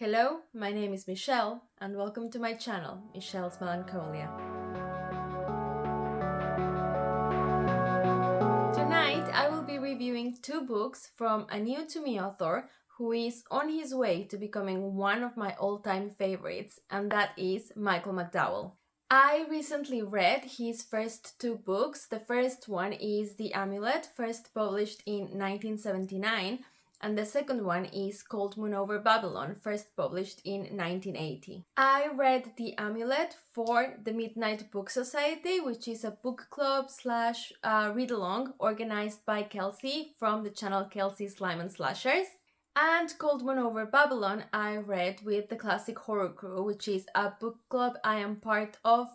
Hello, my name is Michelle, and welcome to my channel, Michelle's Melancholia. Tonight, I will be reviewing two books from a new to me author who is on his way to becoming one of my all-time favorites, and that is Michael McDowell. I recently read his first two books. The first one is The Amulet, first published in 1979, and the second one is Cold Moon Over Babylon, first published in 1980. I read The Amulet for the Midnight Book Society, which is a book club slash read-along organized by Kelsey from the channel Kelsey Slime and Slashers. And Cold Moon Over Babylon I read with the Classic Horror Crew, which is a book club I am part of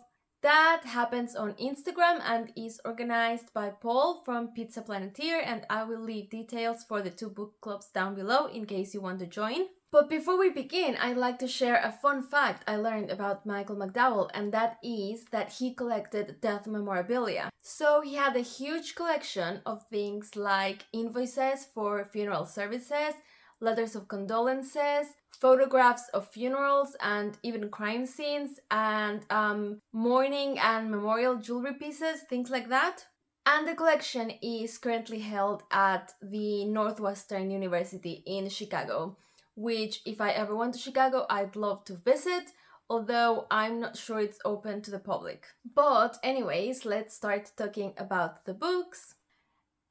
that happens on Instagram and is organized by Paul from Pizza Planeteer, and I will leave details for the two book clubs down below in case you want to join. But before we begin, I'd like to share a fun fact I learned about Michael McDowell, and that is that he collected death memorabilia. So he had a huge collection of things like invoices for funeral services, letters of condolences, photographs of funerals and even crime scenes, and mourning and memorial jewelry pieces, things like that. And the collection is currently held at the Northwestern University in Chicago, which if I ever went to Chicago, I'd love to visit, although I'm not sure it's open to the public. But anyways, let's start talking about the books.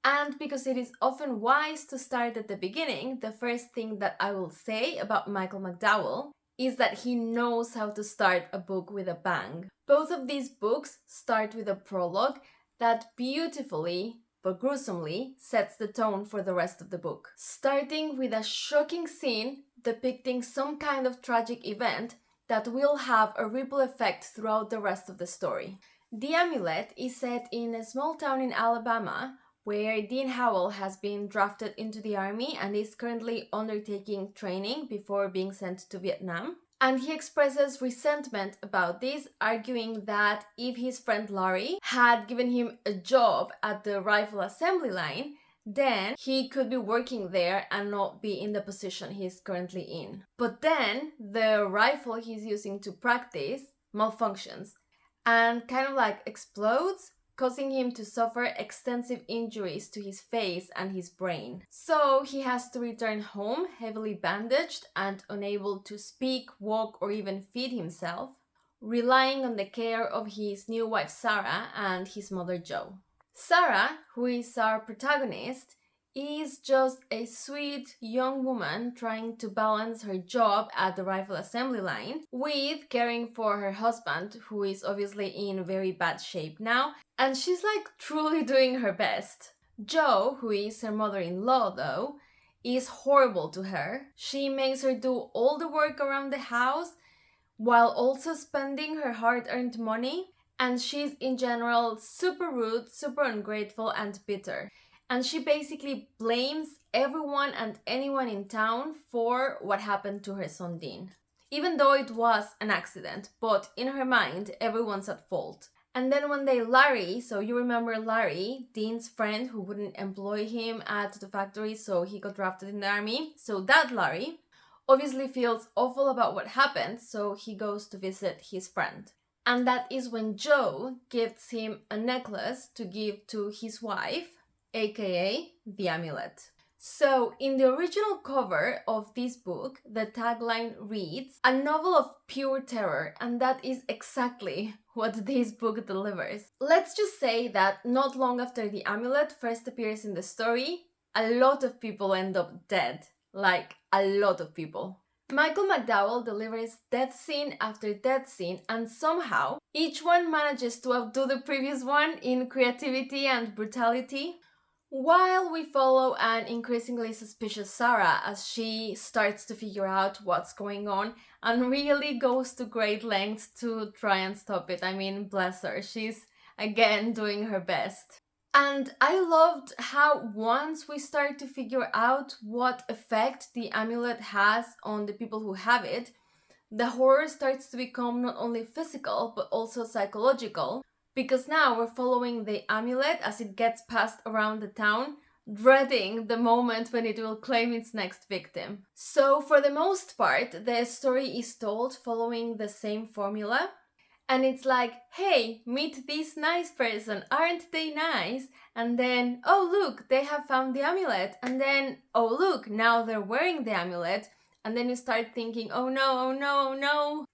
And because it is often wise to start at the beginning, the first thing that I will say about Michael McDowell is that he knows how to start a book with a bang. Both of these books start with a prologue that beautifully, but gruesomely, sets the tone for the rest of the book. Starting with a shocking scene depicting some kind of tragic event that will have a ripple effect throughout the rest of the story. The Amulet is set in a small town in Alabama, where Dean Howell has been drafted into the army and is currently undertaking training before being sent to Vietnam. And he expresses resentment about this, arguing that if his friend Larry had given him a job at the rifle assembly line, then he could be working there and not be in the position he's currently in. But then the rifle he's using to practice malfunctions and kind of like explodes, causing him to suffer extensive injuries to his face and his brain. So he has to return home heavily bandaged and unable to speak, walk, or even feed himself, relying on the care of his new wife Sarah and his mother Jo. Sarah, who is our protagonist, is just a sweet young woman trying to balance her job at the rifle assembly line with caring for her husband, who is obviously in very bad shape now, and she's like truly doing her best. Jo, who is her mother-in-law though, is horrible to her. She makes her do all the work around the house while also spending her hard-earned money, and she's in general super rude, super ungrateful, and bitter. And she basically blames everyone and anyone in town for what happened to her son Dean. Even though it was an accident, but in her mind, everyone's at fault. And then one day Larry, so you remember Larry, Dean's friend who wouldn't employ him at the factory, so he got drafted in the army. So that Larry obviously feels awful about what happened, so he goes to visit his friend. And that is when Jo gives him a necklace to give to his wife, aka the Amulet. So in the original cover of this book, the tagline reads, "A novel of pure terror," and that is exactly what this book delivers. Let's just say that not long after the Amulet first appears in the story, a lot of people end up dead. Like, a lot of people. Michael McDowell delivers death scene after death scene, and somehow each one manages to outdo the previous one in creativity and brutality, while we follow an increasingly suspicious Sarah as she starts to figure out what's going on and really goes to great lengths to try and stop it. I mean, bless her, she's again doing her best. And I loved how once we start to figure out what effect the Amulet has on the people who have it, the horror starts to become not only physical but also psychological, because now we're following the Amulet as it gets passed around the town dreading the moment when it will claim its next victim. So, for the most part, the story is told following the same formula. And it's like, hey, meet this nice person, aren't they nice? And then, oh look, they have found the amulet. And then, oh look, now they're wearing the amulet. And then you start thinking, oh no, oh no, oh no.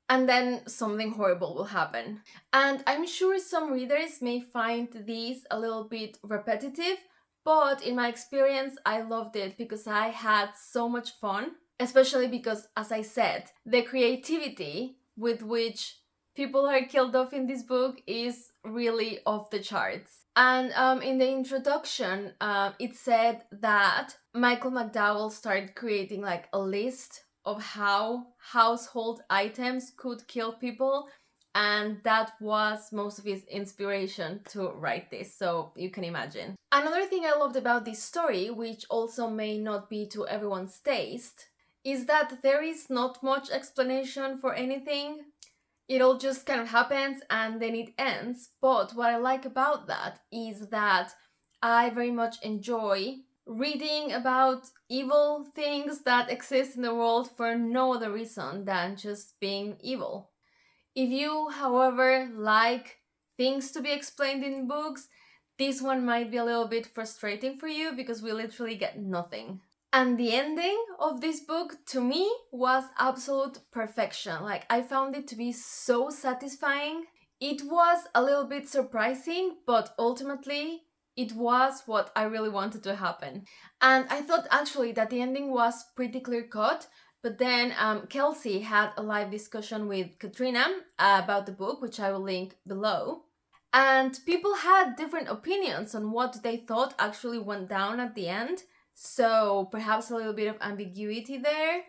And then something horrible will happen. And I'm sure some readers may find these a little bit repetitive, but in my experience, I loved it because I had so much fun, especially because, as I said, the creativity with which people are killed off in this book is really off the charts. And in the introduction, it said that Michael McDowell started creating like a list of how household items could kill people, and that was most of his inspiration to write this, so you can imagine. Another thing I loved about this story, which also may not be to everyone's taste, is that there is not much explanation for anything. It all just kind of happens and then it ends. But what I like about that is that I very much enjoy reading about evil things that exist in the world for no other reason than just being evil. If you, however, like things to be explained in books, this one might be a little bit frustrating for you because we literally get nothing. And the ending of this book, to me, was absolute perfection. Like, I found it to be so satisfying. It was a little bit surprising, but ultimately, it was what I really wanted to happen. And I thought actually that the ending was pretty clear-cut, but then Kelsey had a live discussion with Katrina about the book, which I will link below. And people had different opinions on what they thought actually went down at the end. So perhaps a little bit of ambiguity there,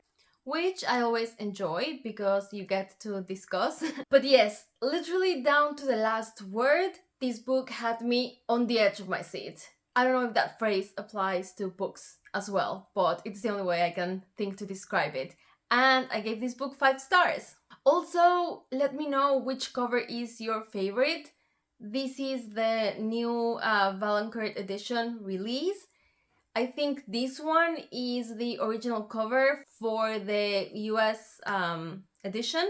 which I always enjoy because you get to discuss. But yes, literally down to the last word, this book had me on the edge of my seat. I don't know if that phrase applies to books as well, but it's the only way I can think to describe it. And I gave this book 5 stars. Also, let me know which cover is your favorite. This is the new Valancourt edition release. I think this one is the original cover for the US edition,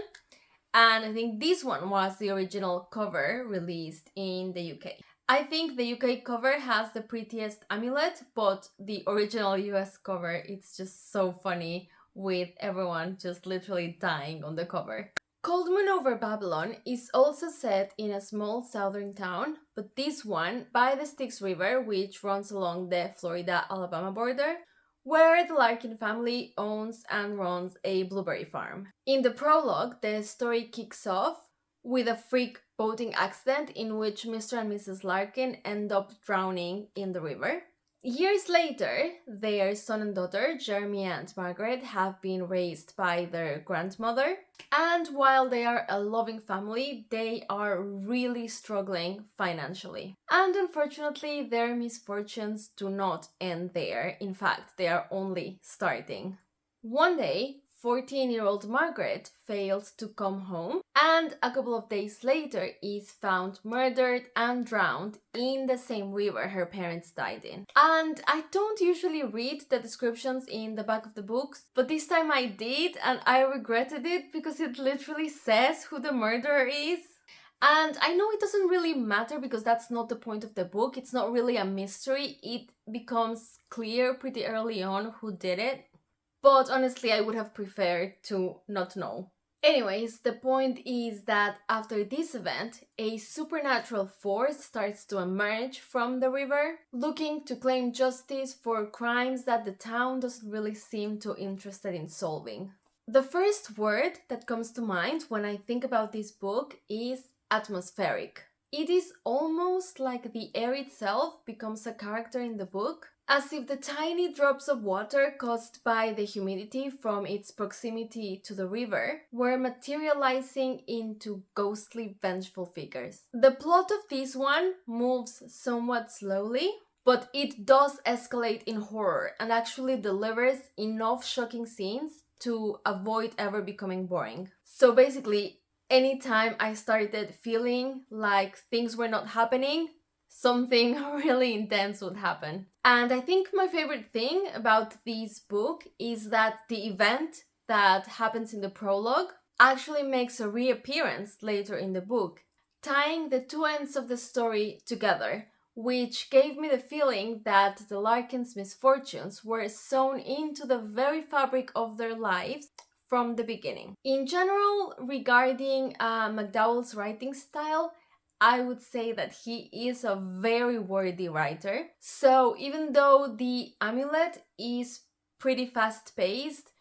and I think this one was the original cover released in the UK. I think the UK cover has the prettiest amulet, but the original US cover, it's just so funny with everyone just literally dying on the cover. Cold Moon Over Babylon is also set in a small southern town, but this one by the Styx River, which runs along the Florida-Alabama border, where the Larkin family owns and runs a blueberry farm. In the prologue, the story kicks off with a freak boating accident in which Mr. and Mrs. Larkin end up drowning in the river. Years later, their son and daughter, Jeremy and Margaret, have been raised by their grandmother. And while they are a loving family, they are really struggling financially. And unfortunately, their misfortunes do not end there. In fact, they are only starting. One day, 14-year-old Margaret fails to come home, and a couple of days later is found murdered and drowned in the same river her parents died in. And I don't usually read the descriptions in the back of the books, but this time I did, and I regretted it because it literally says who the murderer is. And I know it doesn't really matter because that's not the point of the book. It's not really a mystery. It becomes clear pretty early on who did it. But honestly, I would have preferred to not know. Anyways, the point is that after this event, a supernatural force starts to emerge from the river, looking to claim justice for crimes that the town doesn't really seem too interested in solving. The first word that comes to mind when I think about this book is atmospheric. It is almost like the air itself becomes a character in the book, as if the tiny drops of water caused by the humidity from its proximity to the river were materializing into ghostly, vengeful figures. The plot of this one moves somewhat slowly, but it does escalate in horror and actually delivers enough shocking scenes to avoid ever becoming boring. So basically, anytime I started feeling like things were not happening, something really intense would happen. And I think my favorite thing about this book is that the event that happens in the prologue actually makes a reappearance later in the book, tying the two ends of the story together, which gave me the feeling that the Larkins' misfortunes were sewn into the very fabric of their lives from the beginning. In general, regarding McDowell's writing style, I would say that he is a very worthy writer. So even though the Amulet is pretty fast-paced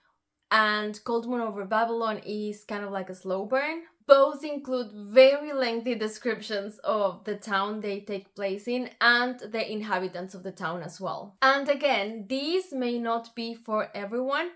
and Cold Moon Over Babylon is kind of like a slow burn, both include very lengthy descriptions of the town they take place in and the inhabitants of the town as well. And again, these may not be for everyone,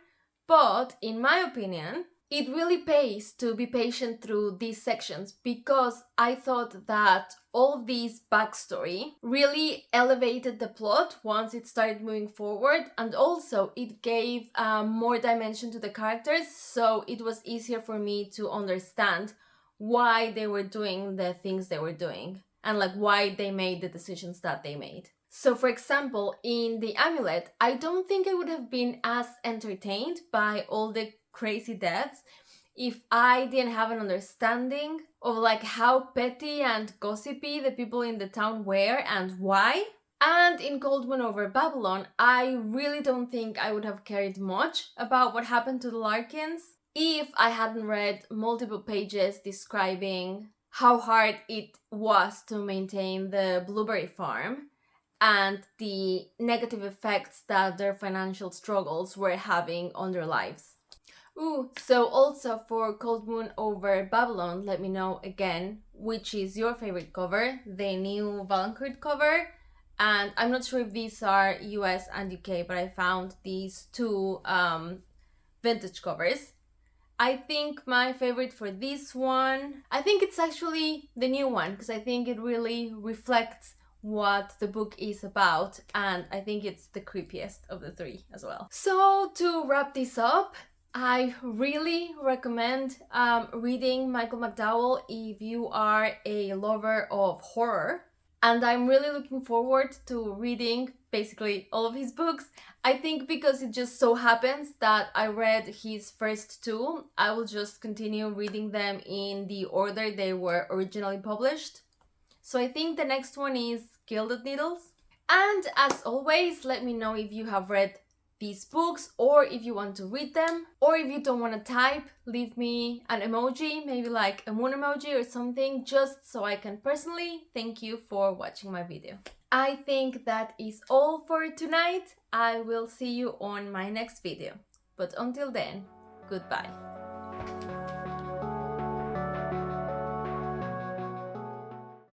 but in my opinion, it really pays to be patient through these sections because I thought that all of this backstory really elevated the plot once it started moving forward, and also it gave more dimension to the characters, so it was easier for me to understand why they were doing the things they were doing and like why they made the decisions that they made. So for example, in The Amulet, I don't think I would have been as entertained by all the crazy deaths if I didn't have an understanding of like how petty and gossipy the people in the town were and why. And in Cold Moon Over Babylon, I really don't think I would have cared much about what happened to the Larkins if I hadn't read multiple pages describing how hard it was to maintain the blueberry farm and the negative effects that their financial struggles were having on their lives. Ooh, so also for Cold Moon Over Babylon, let me know again which is your favorite cover, the new Valancourt cover. And I'm not sure if these are US and UK, but I found these two vintage covers. I think my favorite for this one, I think it's actually the new one, because I think it really reflects what the book is about, and I think it's the creepiest of the three as well. So to wrap this up, I really recommend reading Michael McDowell if you are a lover of horror. And I'm really looking forward to reading basically all of his books. I think because it just so happens that I read his first two, I will just continue reading them in the order they were originally published. So I think the next one is Gilded Needles. And as always, let me know if you have read these books or if you want to read them, or if you don't want to type, leave me an emoji, maybe like a moon emoji or something, just so I can personally thank you for watching my video. I think that is all for tonight. I will see you on my next video, but until then, goodbye.